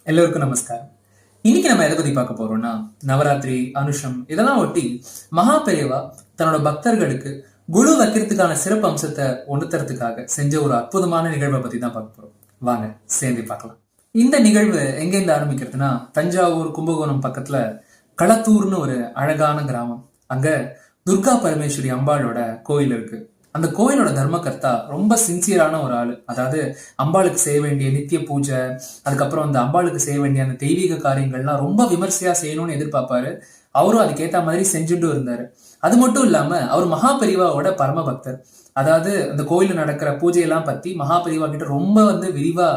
எல்லோருக்கும் நமஸ்காரம். இன்னைக்கு நம்ம எதை பத்தி பார்க்க போறோம்னா, நவராத்திரி, அனுஷம் இதெல்லாம் ஒட்டி மகா பெரியவா தன்னோட பக்தர்களுக்கு குழு வைக்கிறதுக்கான சிறப்பு அம்சத்தை உணர்த்துறதுக்காக செஞ்ச ஒரு அற்புதமான நிகழ்வை பத்தி தான் பார்க்க போறோம். வாங்க சேர்ந்து பார்க்கலாம். இந்த நிகழ்வு எங்கேருந்து ஆரம்பிக்கிறதுனா, தஞ்சாவூர் கும்பகோணம் பக்கத்துல களத்தூர்னு ஒரு அழகான கிராமம். அங்க துர்கா பரமேஸ்வரி அம்பாளோட கோயில் இருக்கு. அந்த கோயிலோட தர்மகர்த்தா ரொம்ப சின்சியரான ஒரு ஆளு. அதாவது அம்பாளுக்கு செய்ய வேண்டிய நித்திய பூஜை, அதுக்கப்புறம் அந்த அம்பாளுக்கு செய்ய வேண்டிய அந்த தெய்வீக காரியங்கள்லாம் ரொம்ப விமர்சையா செய்யணும்னு எதிர்பார்ப்பாரு. அவரும் அதுக்கேத்த மாதிரி செஞ்சுட்டு இருந்தாரு. அது மட்டும் இல்லாம அவர் மகாபெரிவாவோட பரம பக்தர். அதாவது அந்த கோயில நடக்கிற பூஜையெல்லாம் பத்தி மகாபெரிவா கிட்ட ரொம்ப விரிவா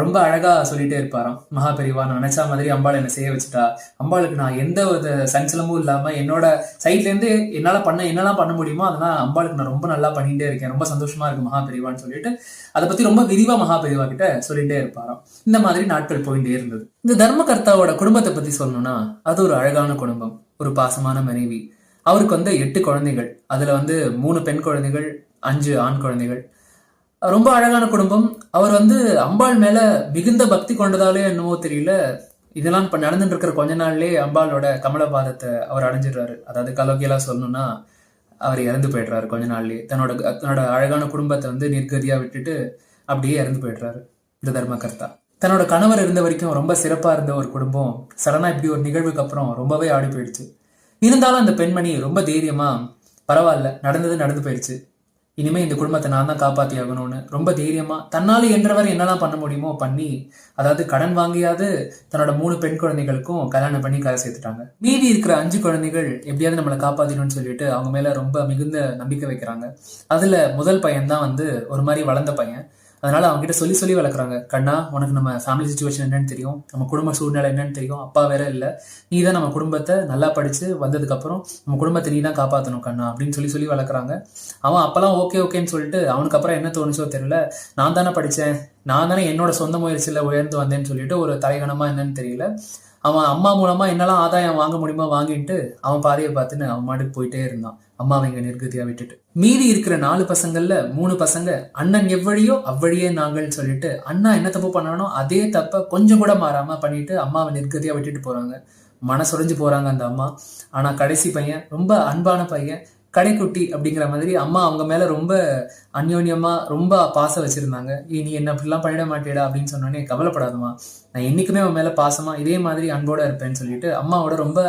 ரொம்ப அழகா சொல்லிட்டே இருப்பாராம். மகாபெரிவா நான் நினைச்ச மாதிரி அம்பாள் என்ன செய்ய வச்சுட்டா, அம்பாளுக்கு நான் எந்த ஒரு சஞ்சலமும் இல்லாம என்னோட சைட்ல இருந்து என்னால என்னெல்லாம் பண்ண முடியுமோ அதெல்லாம் அம்பாளுக்கு நான் ரொம்ப நல்லா பண்ணிட்டே இருக்கேன், ரொம்ப சந்தோஷமா இருக்கு மகாபெரிவான்னு சொல்லிட்டு அதை பத்தி ரொம்ப விரிவா மகாபெரிவா கிட்ட சொல்லிட்டே இருப்பாராம். இந்த மாதிரி நாட்கள் போயிட்டே இருந்தது. இந்த தர்மகர்த்தாவோட குடும்பத்தை பத்தி சொல்லணும்னா, அது ஒரு அழகான குடும்பம், ஒரு பாசமான மனைவி. அவருக்கு 8 குழந்தைகள். அதுல 3 பெண் குழந்தைகள், 5 ஆண் குழந்தைகள். ரொம்ப அழகான குடும்பம். அவர் அம்பாள் மேல மிகுந்த பக்தி கொண்டதாலே என்னவோ தெரியல, இதெல்லாம் இப்ப நடந்துட்டு இருக்கிற கொஞ்ச நாள்லயே அம்பாளோட கமலபாதத்தை அவர் அடைஞ்சிடுறாரு. அதாவது கலோக்கியலா சொல்லணும்னா அவர் இறந்து போயிடுறாரு கொஞ்ச நாள்லயே. தன்னோட அழகான குடும்பத்தை நிர்கதியா விட்டுட்டு அப்படியே இறந்து போயிடுறாரு இந்த தர்மகர்த்தா. தன்னோட கணவர் இருந்த வரைக்கும் ரொம்ப சிறப்பா இருந்த ஒரு குடும்பம் சடனா இப்படி ஒரு நிகழ்வுக்கு அப்புறம் ரொம்பவே ஆடி போயிடுச்சு. இருந்தாலும் அந்த பெண்மணி ரொம்ப தைரியமா, பரவாயில்ல நடந்தது நடந்து போயிடுச்சு, இனிமே இந்த குடும்பத்தை நான் தான் காப்பாத்தி ஆகணும்னு ரொம்ப தைரியமா தன்னால என்றவரை என்னெல்லாம் பண்ண முடியுமோ பண்ணி, அதாவது கடன் வாங்கியாவது தன்னோட 3 பெண் குழந்தைகளுக்கும் கல்யாணம் பண்ணி கரை சேர்த்துட்டாங்க. மீதி இருக்கிற 5 குழந்தைகள் எப்படியாவது நம்மளை காப்பாத்திடணும்னு சொல்லிட்டு அவங்க மேல ரொம்ப மிகுந்த நம்பிக்கை வைக்கிறாங்க. அதுல முதல் பையன் தான் ஒரு மாதிரி வளர்ந்த பையன். அதனால அவங்க கிட்ட சொல்லி சொல்லி வளர்க்குறாங்க. கண்ணா, உனக்கு நம்ம ஃபேமிலி சுச்சுவேஷன் என்னன்னு தெரியும், நம்ம குடும்ப சூழ்நிலை என்னன்னு தெரியும், அப்பா வேற இல்லை, நீ தான் நம்ம குடும்பத்தை நல்லா படிச்சு வந்ததுக்கு அப்புறம் நம்ம குடும்பத்தை நீ தான் காப்பாற்றணும் கண்ணா அப்படின்னு சொல்லி சொல்லி வளர்க்குறாங்க. அவன் அப்பெல்லாம் ஓகே ஓகேன்னு சொல்லிட்டு அவனுக்கு அப்புறம் என்ன தோணுச்சோ தெரியல, நான் தானே படித்தேன், நான் தானே என்னோட சொந்த முயற்சியில் உயர்ந்து வந்தேன்னு சொல்லிட்டு ஒரு தலைகணமா என்னன்னு தெரியல, அவன் அம்மா மூலமா என்னெல்லாம் ஆதாயம் வாங்க முடியுமோ வாங்கிட்டு அவன் பாதையை பார்த்துன்னு அவன் மாட்டுக்கு போயிட்டே இருந்தான், அம்மாவை இங்க நிர்கதியா விட்டுட்டு. மீதி இருக்கிற 4 பசங்கள்ல 3 பசங்க அண்ணன் எவ்வழியோ அவ்வழியே நாங்கள் சொல்லிட்டு அண்ணா என்ன தப்பு பண்ணானோ அதே தப்ப கொஞ்சம் கூட மாறாம பண்ணிட்டு அம்மாவை நிர்கதியா விட்டுட்டு போறாங்க. மனசுடைஞ்சு போறாங்க அந்த அம்மா. ஆனா கடைசி பையன் ரொம்ப அன்பான பையன், கடைக்குட்டி அப்படிங்கிற மாதிரி அம்மா அவங்க மேல ரொம்ப அந்யோன்யமா ரொம்ப பாசம் வச்சிருந்தாங்க. நீ என்ன அப்படிலாம் பண்ணிட மாட்டேடா அப்படின்னு சொன்னோடனே, கவலைப்படாதமா, நான் என்னைக்குமே அவன் மேல பாசமா இதே மாதிரி அன்போட இருப்பேன்னு சொல்லிட்டு அம்மாவோட ரொம்ப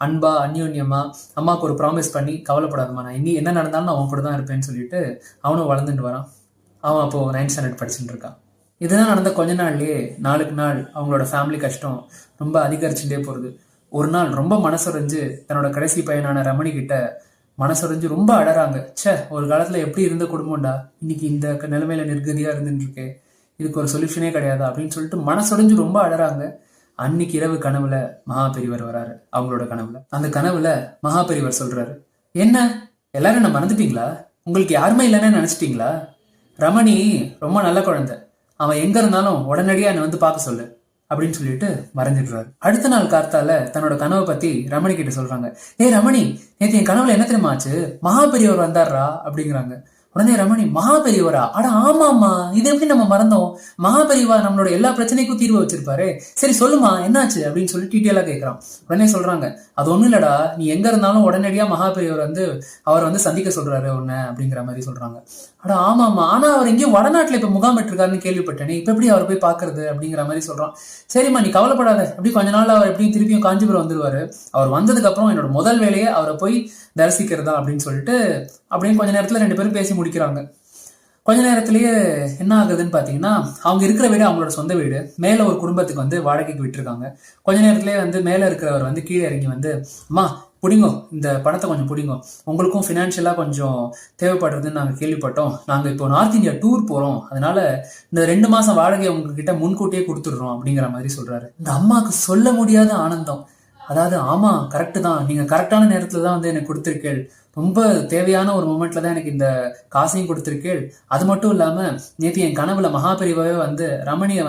அன்பா அந்யோன்யமா அம்மாவுக்கு ஒரு ப்ராமிஸ் பண்ணி, கவலைப்படாதமா நான் இனி என்ன நடந்தாலும் நான் அவன் கூட தான் இருப்பேன்னு சொல்லிட்டு அவனும் வளர்ந்துட்டு வரான். அவன் அப்போ 9th ஸ்டாண்டர்ட் படிச்சுட்டு இருக்கான். இதெல்லாம் நடந்த கொஞ்ச நாள்லயே நாளுக்கு நாள் அவங்களோட ஃபேமிலி கஷ்டம் ரொம்ப அதிகரிச்சுட்டே போகுது. ஒரு நாள் ரொம்ப மனசுடைஞ்சு தன்னோட கடைசி பையனான ரமணி கிட்ட மனசுடைஞ்சு ரொம்ப அழறாங்க. ஒரு காலத்துல எப்படி இருந்த குடும்பம்டா, இன்னைக்கு இந்த நிலைமையில நிர்கதியா இருந்துட்டு இருக்கே, இதுக்கு ஒரு சொல்யூஷனே கிடையாதா அப்படின்னு சொல்லிட்டு மனசுடைஞ்சு ரொம்ப அழறாங்க. அன்னைக்கு இரவு கனவுல மகாபெரிவர் வராரு. அவங்களோட கனவுல, அந்த கனவுல மகாபெரிவர் சொல்றாரு, என்ன எல்லாரும் என்ன மறந்துட்டீங்களா, உங்களுக்கு யாருமே இல்லைன்னு நினைச்சிட்டீங்களா, ரமணி ரொம்ப நல்ல குழந்தை, அவன் எங்க இருந்தாலும் உடனடியா என்னை பார்க்க சொல்லு அப்படின்னு சொல்லிட்டு மறைஞ்சிடுறாரு. அடுத்த நாள் கார்த்தால தன்னோட கனவை பத்தி ரமணி கிட்ட சொல்றாங்க. ரமணி, நேற்று என் கனவுல என்ன தெரியுமா ஆச்சு, மகாபெரியவர் வந்தாரா அப்படிங்கிறாங்க. உடனே ரமணி, மகாபெரியவரா, அட ஆமாமா, இது எப்படி நம்ம மறந்தோம், மகாபெரியவா நம்மளோட எல்லா பிரச்சனைக்கும் தீர்வு வச்சிருப்பாரு, சரி சொல்லுமா என்னாச்சு அப்படின்னு சொல்லி டீட்டெயிலா கேட்கிறான். உடனே சொல்றாங்க, அது ஒண்ணும் இல்லடா, நீ எங்க இருந்தாலும் உடனடியா மகாபெரியவர் அவர் சந்திக்க சொல்றாரு உன்ன அப்படிங்கிற மாதிரி சொல்றாங்க. அட ஆமாமா, ஆனா அவர் எங்கேயும் வடநாட்டுல இப்ப முகாமிட்டிருக்காருன்னு கேள்விப்பட்டேனே, இப்ப எப்படி அவர் போய் பாக்குறது அப்படிங்கிற மாதிரி சொல்றான். சரிம்மா நீ கவலைப்படாத, அப்படி கொஞ்ச நாள் அவர் எப்படியும் திருப்பியும் காஞ்சிபுரம் வந்துருவாரு, அவர் வந்ததுக்கு அப்புறம் என்னோட முதல் வேலையை அவரை போய் தரிசிக்கிறதா அப்படின்னு சொல்லிட்டு அப்படின்னு கொஞ்ச நேரத்துல 2 பேரும் பேசி முடிக்கிறாங்க. கொஞ்ச நேரத்திலேயே என்ன ஆகுதுன்னு பாத்தீங்கன்னா, அவங்க இருக்கிற வீடு அவங்களோட சொந்த வீடு, மேல ஒரு குடும்பத்துக்கு வாடகைக்கு விட்டுருக்காங்க. கொஞ்ச நேரத்திலேயே மேல இருக்கிறவர் கீழே இறங்கி அம்மா புடிங்கோ, இந்த பணத்தை கொஞ்சம் புடிங்கோ, உங்களுக்கும் ஃபினான்ஷியலா கொஞ்சம் தேவைப்படுறதுன்னு நாங்கள் கேள்விப்பட்டோம், நாங்கள் இப்போ நார்த் இந்தியா டூர் போறோம், அதனால இந்த 2 மாசம் வாடகை உங்ககிட்ட முன்கூட்டியே கொடுத்துடுறோம் அப்படிங்கிற மாதிரி சொல்றாரு. இந்த அம்மாவுக்கு சொல்ல முடியாத ஆனந்தம். அதாவது ஆமா கரெக்டு தான், நீங்க கரெக்டான நேரத்துல தான் எனக்கு கொடுத்துருக்கேள், ரொம்ப தேவையான ஒரு மூமெண்ட்ல தான் எனக்கு இந்த காசையும் கொடுத்துருக்கேள், அது மட்டும் இல்லாம நேற்று என் கனவுல மகாபெரிவாவே ரமணியை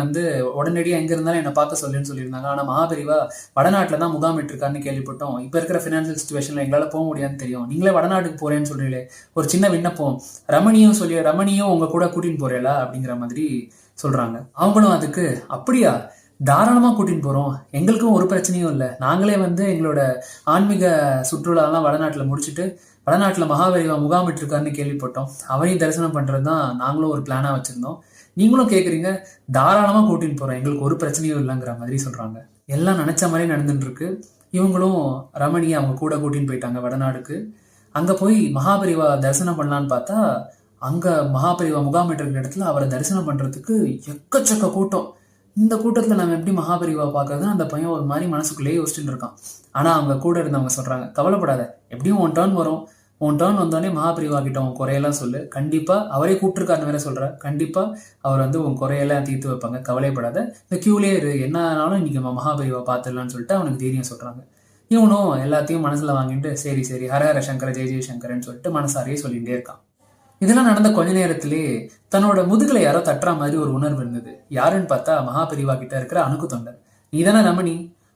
உடனடியா எங்க இருந்தாலும் என்னை பார்க்க சொல்லுன்னு சொல்லியிருந்தாங்க. ஆனா மகாபெரிவா வடநாட்டுல தான் முகாமிட்டிருக்காருன்னு கேள்விப்பட்டோம், இப்ப இருக்கிற பினான்சியல் சுச்சுவேஷன்ல எங்களால போக முடியாதுன்னு தெரியும், நீங்களே வடநாட்டுக்கு போறேன்னு சொல்றீங்களே, ஒரு சின்ன விண்ணப்பம், ரமணியும் உங்க கூட கூட்டின்னு போறேலா அப்படிங்கிற மாதிரி சொல்றாங்க. அவங்களும் அதுக்கு அப்படியா, தாராளமா கூட்டின்னு போறோம், எங்களுக்கும் ஒரு பிரச்சனையும் இல்லை. நாங்களே எங்களோட ஆன்மீக சுற்றுலாலாம் வடநாட்டுல முடிச்சுட்டு வடநாட்டுல மகாபெரிவா முகாமிட்டு இருக்காருன்னு கேள்விப்பட்டோம். அவரையும் தரிசனம் பண்றது தான் நாங்களும் ஒரு பிளானா வச்சிருந்தோம். நீங்களும் கேக்குறீங்க, தாராளமா கூட்டின்னு போறோம், எங்களுக்கு ஒரு பிரச்சனையும் இல்லைங்கிற மாதிரி சொல்றாங்க. எல்லாம் நினைச்ச மாதிரி நடந்துட்டு இருக்கு. இவங்களும் ரமணியை அவங்க கூட கூட்டின்னு போயிட்டாங்க வடநாடுக்கு. அங்க போய் மகாபெரிவா தரிசனம் பண்ணலான்னு பார்த்தா அங்க மகாபெரிவா முகாமிட்டு இருக்கிற இடத்துல அவரை தரிசனம் பண்றதுக்கு எக்கச்சக்க கூட்டம். இந்த கூட்டத்துல நம்ம எப்படி மகாபெரிவா பார்க்கறதுன்னு அந்த பையன் ஒரு மாதிரி மனசுக்குள்ளேயே யோசிச்சுட்டு இருக்கான். ஆனா அவங்க கூட இருந்தவங்க சொல்றாங்க, கவலைப்படாத, எப்படியும் உன் டர்ன் வரும், உன் டர்ன் வந்தோடனே மகாபெரிவா கிட்ட உன் குறையெல்லாம் சொல்லு, கண்டிப்பா அவரே கூப்பிட்டுருக்காருன்னு வேற சொல்ற, கண்டிப்பா அவர் உன் குறையெல்லாம் தீர்த்து வைப்பாங்க, கவலைப்படாத, இந்த கியூலே இரு, என்ன ஆனாலும் இன்னைக்கு நம்ம மகாபெரிவா பார்த்துடலாம்னு சொல்லிட்டு அவனுக்கு தைரியம் சொல்றாங்க. இவனும் எல்லாத்தையும் மனசுல வாங்கிட்டு சரி சரி ஹரஹர சங்கர ஜெய ஜெயசங்கரன்னு சொல்லிட்டு மனசாரியே சொல்லிகிட்டே இருக்கான். இதெல்லாம் நடந்த கொஞ்ச நேரத்திலேயே தன்னோட முதுகுல யாரோ தட்டுற மாதிரி ஒரு உணர்வு இருந்தது. யாருன்னு பார்த்தா மகாபெரிவா கிட்ட இருக்கிற அணுக்கு தொண்டர். நீதானே ரமணி,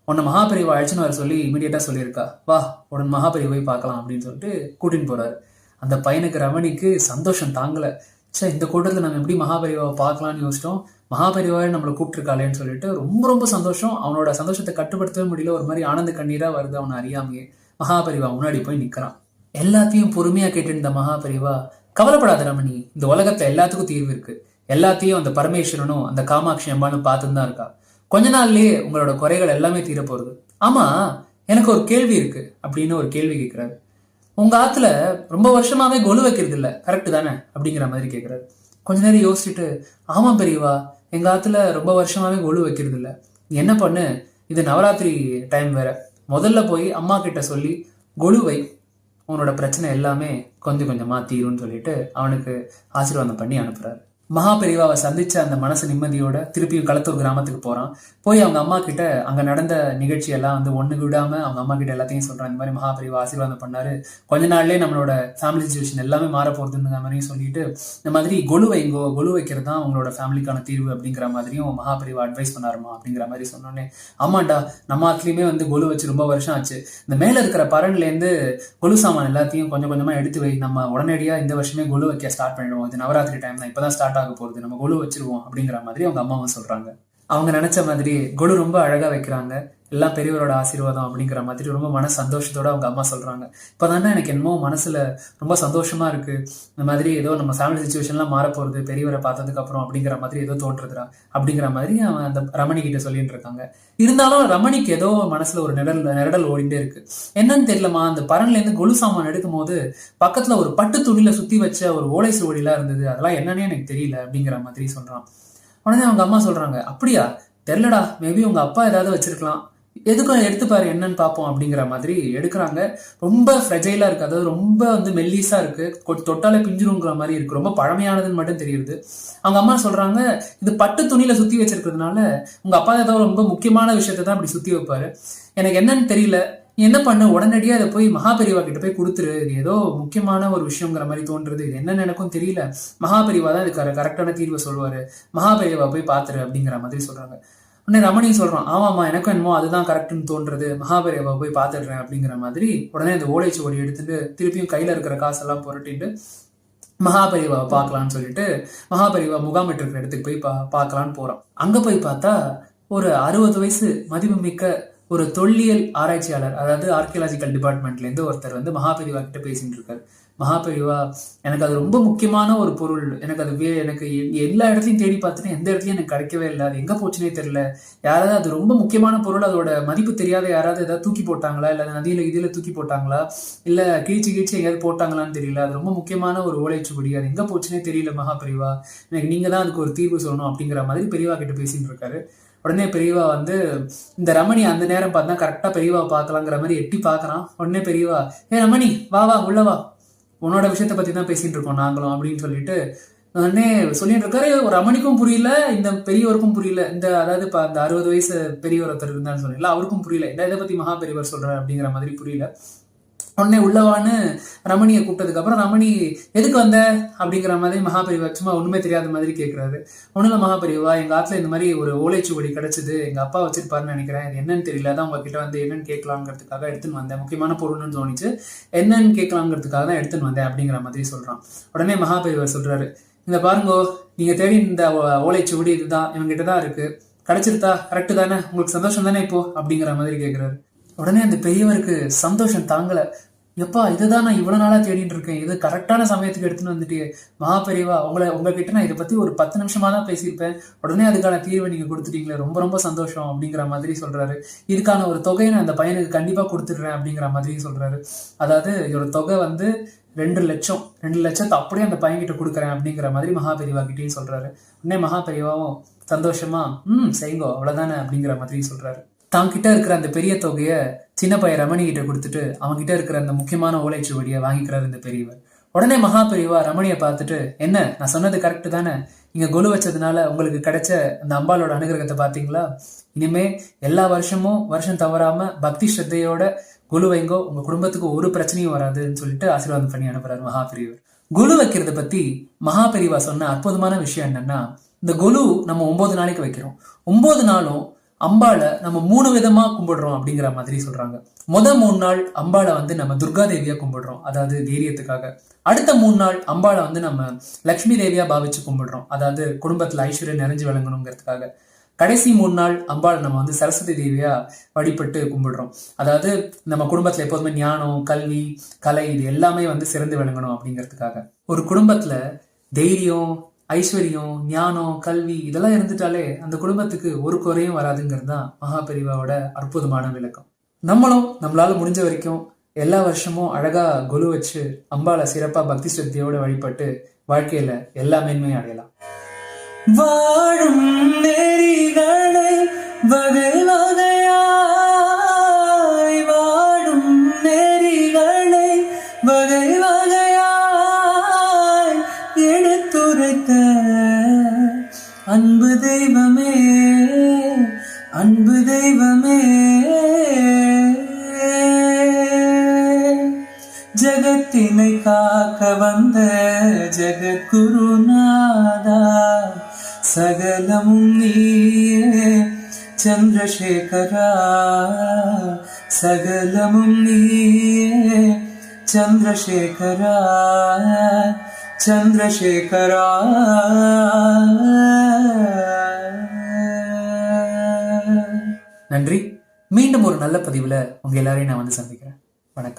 உன்னை மகாபெரிவா அழைச்சுன்னு வர சொல்லி இமீடியட்டா சொல்லியிருக்கா, வா உடன் மகாபெரிவை பார்க்கலாம் அப்படின்னு சொல்லிட்டு கூட்டின்னு போறாரு. அந்த பையனுக்கு ரமணிக்கு சந்தோஷம் தாங்கல. சே, இந்த கூட்டத்துல நம்ம எப்படி மகாபெரிவாவை பார்க்கலாம்னு யோசிச்சோம், மகாபெரிவாவே நம்மளை கூப்பிட்டுருக்காளேன்னு சொல்லிட்டு ரொம்ப ரொம்ப சந்தோஷம். அவனோட சந்தோஷத்தை கட்டுப்படுத்தவே முடியல, ஒரு மாதிரி ஆனந்த கண்ணீரா வருது அவனை அறியாமையே. மகாபெரிவா முன்னாடி போய் நிக்கிறான். எல்லாத்தையும் பொறுமையா கேட்டுருந்த மகாபெரிவா, கவலைப்படாத ரமணி, இந்த உலகத்துல எல்லாத்துக்கும் தீர்வு இருக்கு, எல்லாத்தையும் அந்த பரமேஸ்வரனும் அந்த காமாட்சி அம்பானும் பார்த்துன்னு தான் இருக்கா, கொஞ்ச நாள்லயே உங்களோட குறைகள் எல்லாமே தீர போறது. ஆமா, எனக்கு ஒரு கேள்வி இருக்கு அப்படின்னு ஒரு கேள்வி கேட்கிறாரு. உங்க ஆத்துல ரொம்ப வருஷமாவே கொலு வைக்கிறது இல்ல, கரெக்ட் தானே அப்படிங்கிற மாதிரி கேட்கிறாரு. கொஞ்ச நேரம் யோசிச்சுட்டு, ஆமா பெரியவா, எங்க ஆத்துல ரொம்ப வருஷமாவே கொலு வைக்கிறது இல்ல. என்ன பண்ணு, இது நவராத்திரி டைம் வேற, முதல்ல போய் அம்மா கிட்ட சொல்லி கொலுவை, உன்னோட பிரச்சனை எல்லாமே கொஞ்சம் கொஞ்சமா தீரும்னு சொல்லிட்டு அவனுக்கு ஆசீர்வாதம் பண்ணி அனுப்புறாரு. மகாபெரிவாவை சந்திச்ச அந்த மனசு நிம்மதியோட திருப்பியும் களத்தூர் கிராமத்துக்கு போறான். போய் அவங்க அம்மா கிட்ட அங்க நடந்த நிகழ்ச்சி எல்லாம் ஒண்ணு விடாம அவங்க அம்மா கிட்ட எல்லாத்தையும் சொல்றான். இந்த மாதிரி மகாபெரிவா ஆசீர்வாதம் பண்ணாரு, கொஞ்ச நாள்லயே நம்மளோட ஃபேமிலி சிச்சுவேஷன் எல்லாமே மாற போறதுங்கிற மாதிரியும் சொல்லிட்டு, இந்த மாதிரி கொலு வைங்கோ, கொலு வைக்கிறது தான் உங்களோட ஃபேமிலிக்கான தீர்வு அப்படிங்கிற மாதிரியும் மகாபெரிவா அட்வைஸ் பண்ணாருமா அப்படிங்கிற மாதிரி சொன்னோன்னே, ஆமாண்டா, நம்ம ஆத்துலயுமே கொலு வச்சு ரொம்ப வருஷம் ஆச்சு, இந்த மேல இருக்கிற பரன்ல இருந்து கொலு சாமான் எல்லாத்தையும் கொஞ்சம் கொஞ்சமா எடுத்து வை, நம்ம உடனடியா இந்த வருஷமே கொலு வைக்க ஸ்டார்ட் பண்ணிடுவோம், இது நவராத்திரி டைம் தான், இப்பதான் ஸ்டார்ட் ஆக போறது, நம்ம கொலு வச்சிருவோம் அப்படிங்கிற மாதிரி அவங்க அம்மாவும் சொல்றாங்க. அவங்க நினைச்ச மாதிரி கொலு ரொம்ப அழகா வைக்கிறாங்க, எல்லாம் பெரியவரோட ஆசீர்வாதம் அப்படிங்கிற மாதிரி ரொம்ப மன சந்தோஷத்தோட அவங்க அம்மா சொல்றாங்க. இப்பதானே எனக்கு என்னமோ மனசுல ரொம்ப சந்தோஷமா இருக்கு, இந்த மாதிரி ஏதோ நம்ம ஃபேமிலி சிச்சுவேஷன்லாம் மாற போறது பெரியவரை பார்த்ததுக்கு அப்புறம் அப்படிங்கிற மாதிரி ஏதோ தோன்றுறா அப்படிங்கிற மாதிரி அவன் அந்த ரமணி கிட்ட சொல்லிட்டு இருக்காங்க. இருந்தாலும் ரமணிக்கு ஏதோ மனசுல ஒரு நிரடல் ஓடிட்டே இருக்கு. என்னன்னு தெரியலமா, அந்த பரன்ல இருந்து கொலு சாமான் எடுக்கும் போது பக்கத்துல ஒரு பட்டு துணியில சுத்தி வச்ச ஒரு ஓலை சுவடிலாம் இருந்தது, அதெல்லாம் என்னன்னே எனக்கு தெரியல அப்படிங்கிற மாதிரி சொல்றான். உடனே அவங்க அம்மா சொல்றாங்க, அப்படியா, தெரியலடா, மேபி உங்க அப்பா ஏதாவது வச்சிருக்கலாம், எதுக்கும் எடுத்து பாரு என்னன்னு பார்ப்போம் அப்படிங்கிற மாதிரி எடுக்கிறாங்க. ரொம்ப ஃப்ரெஜைலா இருக்கு, அதாவது ரொம்ப மெல்லிஸா இருக்கு, தொட்டாலே பிஞ்சிருங்கிற மாதிரி இருக்கு, ரொம்ப பழமையானதுன்னு மட்டும் தெரியுது. அவங்க அம்மா சொல்றாங்க, இது பட்டு துணியில சுத்தி வச்சிருக்கிறதுனால உங்க அப்பா ஏதாவது ரொம்ப முக்கியமான விஷயத்தை தான் அப்படி சுத்தி வைப்பாரு, எனக்கு என்னன்னு தெரியல, நீ என்ன பண்ண, உடனடியா அதை போய் மகாபெரிவா கிட்ட போய் கொடுத்துரு, இது ஏதோ முக்கியமான ஒரு விஷயங்கிற மாதிரி தோன்றுறது, இது என்னன்னு எனக்கும் தெரியல, மகாபெரிவா தான் இதுக்கு கரெக்டான தீர்வை சொல்லுவாரு, மகாபெரிவா போய் பாத்துரு அப்படிங்கிற மாதிரி சொல்றாங்க. உடனே ரமணி சொல்றான், ஆமாம்மா, எனக்கும் என்னமோ அதுதான் கரெக்ட்னு தோன்றது, மகாபெரிவா போய் பாத்துடுறேன் அப்படிங்கிற மாதிரி உடனே அந்த ஓலைச்சுவடி எடுத்துட்டு திருப்பியும் கையில இருக்கிற காசெல்லாம் புரட்டிட்டு மகாபெரிவாவை பார்க்கலான்னு சொல்லிட்டு மகாபெரிவா முகாமிட்டு இருக்கிற இடத்துக்கு போய் பார்க்கலான்னு போறான். அங்க போய் பார்த்தா ஒரு 60 வயசு மதிப்புமிக்க ஒரு தொல்லியல் ஆராய்ச்சியாளர், அதாவது ஆர்கியலாஜிக்கல் டிபார்ட்மெண்ட்ல இருந்து ஒருத்தர் மகாபெரிவா கிட்ட பேசிட்டு இருக்காரு. மகாபெரிவா, எனக்கு அது ரொம்ப முக்கியமான ஒரு பொருள், எனக்கு அது எனக்கு எல்லா இடத்துலையும் தேடி பார்த்துட்டு எந்த இடத்துலையும் எனக்கு கிடைக்கவே இல்லை, அது எங்க போச்சுன்னே தெரியல, யாராவது அது ரொம்ப முக்கியமான பொருள், அதோட மதிப்பு தெரியாத யாராவது ஏதாவது தூக்கி போட்டாங்களா, இல்லை நதியில இதில் தூக்கி போட்டாங்களா, இல்லை கிழிச்சு எங்கேயாவது போட்டாங்களான்னு தெரியல, அது ரொம்ப முக்கியமான ஒரு ஓலைச்சுவடி, அது எங்க போச்சுன்னே தெரியல மகாபெரிவா, எனக்கு நீங்க தான் அதுக்கு ஒரு தீர்வு சொல்லணும் அப்படிங்கிற மாதிரி பெரியவா கிட்ட பேசிட்டு இருக்காரு. உடனே பெரியவா இந்த ரமணி அந்த நேரம் பார்த்தா கரெக்டா பெரியவா பார்க்கலாங்கிற மாதிரி எட்டி பார்க்கறான். உடனே பெரியவா, ரமணி வா வா உள்ள வா, உன்னோட விஷயத்த பத்தி தான் பேசிட்டு இருக்கோம் நாங்களும் அப்படின்னு சொல்லிட்டு உடனே சொல்லிட்டு இருக்காரு. ஒரு ரமணிக்கும் புரியல, இந்த பெரியவருக்கும் புரியல, அதாவது இப்ப அந்த 60 வயசு பெரியவர் ஒருத்தர் இருந்தான்னு சொன்னீங்களா, அவருக்கும் புரியல, இதை பத்தி மகா பெரியவர் சொல்றாரு அப்படிங்கிற மாதிரி புரியல. உடனே உள்ளவான்னு ரமணியை கூப்பிட்டதுக்கு அப்புறம் ரமணி எதுக்கு வந்த அப்படிங்கிற மாதிரி மகாபெரிவா சும்மா ஒண்ணுமே தெரியாத மாதிரி கேட்கறாரு. ஒண்ணுல மகாபெரிவா, எங்க ஆத்துல இந்த மாதிரி ஒரு ஓலைச்சுவடி கிடைச்சது, எங்க அப்பா வச்சிருப்பாருன்னு நினைக்கிறேன், இது என்னன்னு தெரியல, அதான் உங்ககிட்ட என்னன்னு கேட்கலாங்கிறதுக்காக எடுத்துன்னு வந்தேன், முக்கியமான பொருள்னு தோணிச்சு, என்னன்னு கேட்கலாங்கிறதுக்காக தான் எடுத்துன்னு வந்தேன் அப்படிங்கிற மாதிரி சொல்றான். உடனே மகாபெரிவா சொல்றாரு, இந்த பாருங்கோ, நீங்க தேடி இந்த ஓலைச்சுவடி இதுதான், இவங்கிட்டதான் இருக்கு, கிடைச்சிருத்தா, கரெக்டு தானே, உங்களுக்கு சந்தோஷம் தானே இப்போ அப்படிங்கிற மாதிரி கேட்கிறாரு. உடனே அந்த பெரியவருக்கு சந்தோஷம் தாங்கல. எப்பா, இதுதான் நான் இவ்வளவு நாளா தேடிட்டு இருக்கேன், இது கரெக்டான சமயத்துக்கு எடுத்துன்னு வந்துட்டு மகா பெரியவா, உங்ககிட்ட நான் இதை பத்தி ஒரு 10 நிமிஷமா தான் பேசியிருப்பேன், உடனே அதுக்கான தீர்வை நீங்க கொடுத்துட்டீங்களே, ரொம்ப ரொம்ப சந்தோஷம் அப்படிங்கிற மாதிரி சொல்றாரு. இதுக்கான ஒரு தொகையை நான் அந்த பையனுக்கு கண்டிப்பா கொடுத்துடுறேன் அப்படிங்கிற மாதிரி சொல்றாரு. அதாவது இதோட தொகை வந்து 2 லட்சம், 2 லட்சத்தை அப்படியே அந்த பையன்கிட்ட கொடுக்குறேன் அப்படிங்கிற மாதிரி மகா பெரியவா கிட்டேயும் சொல்றாரு. உடனே மகா பெரியவாவும் சந்தோஷமா செய்யுங்கோ அவ்வளவுதானே அப்படிங்கிற மாதிரி சொல்றாரு. தான் கிட்ட இருக்கிற அந்த பெரிய தொகையை சின்ன பையன் ரமணி கிட்ட கொடுத்துட்டு அவங்க கிட்ட இருக்கிற அந்த முக்கியமான ஓலைச்சுவடியை வாங்கிக்கிறாரு இந்த பெரியவர். உடனே மகா பெரியவா ரமணியை பார்த்துட்டு, என்ன நான் சொன்னது கரெக்டு தானே, நீங்க கொலு வச்சதுனால உங்களுக்கு கிடைச்ச அந்த அம்பாளோட அனுகிரகத்தை பாத்தீங்களா, இனிமே எல்லா வருஷமும் வருஷம் தவறாம பக்தி ஸ்ரத்தையோட குழு வைங்கோ, உங்க குடும்பத்துக்கு ஒரு பிரச்சனையும் வராதுன்னு சொல்லிட்டு ஆசீர்வாதம் பண்ணி அனுப்புறாரு மகா பெரியவர். குழு வைக்கிறத பத்தி மகா பெரியவா சொன்ன அற்புதமான விஷயம் என்னன்னா, இந்த குழு நம்ம 9 நாளைக்கு வைக்கிறோம். 9 நாளும் அம்பாளை நம்ம 3 விதமா கும்பிடுறோம் அப்படிங்கிற மாதிரி சொல்றாங்க. 3 நாள் அம்பாளை வந்து நம்ம துர்கா தேவியா கும்பிடுறோம், அதாவது தைரியத்துக்காக. அடுத்த 3 நாள் அம்பாளை வந்து நம்ம லட்சுமி தேவியா பாவிச்சு கும்பிடுறோம், அதாவது குடும்பத்துல ஐஸ்வர்யம் நிறைஞ்சு விளங்கணுங்கிறதுக்காக. கடைசி 3 நாள் அம்பாள் நம்ம வந்து சரஸ்வதி தேவியா வழிபட்டு கும்பிடுறோம், அதாவது நம்ம குடும்பத்துல எப்போதுமே ஞானம், கல்வி, கலை இது எல்லாமே வந்து சிறந்து விளங்கணும் அப்படிங்கிறதுக்காக. ஒரு குடும்பத்துல தைரியம், ஐஸ்வர்யம், ஞானம், கல்வி இதெல்லாம் இருந்துட்டாலே அந்த குடும்பத்துக்கு ஒரு குறையும் வராதுங்கிறது தான் மகா பெரியவாவோட அற்புதமான விளக்கம். நம்மளும் நம்மளால முடிஞ்ச வரைக்கும் எல்லா வருஷமும் அழகா கொலு வச்சு அம்பாளை சிறப்பா பக்தி ஸ்ரத்தையோட வழிபட்டு வாழ்க்கையில எல்லா மேன்மையும் அடையலாம். வாழும் நெறிகளை வகை வகையாய், வாழும் நெறிகளை வகை வகையாய் எடுத்துரைத்த அன்பு தெய்வமே, அன்பு தெய்வமே, ஜகத்தினை காக்க வந்த ஜெகத்குருநாதா, சகலமும் நீயே சந்திரசேகரா, சகலமும் நீயே சந்திரசேகரா, சந்திரசேகரா. நன்றி. மீண்டும் ஒரு நல்ல பதிவுல உங்க எல்லாரையும் நான் வந்து சந்திக்கிறேன். வணக்கம்.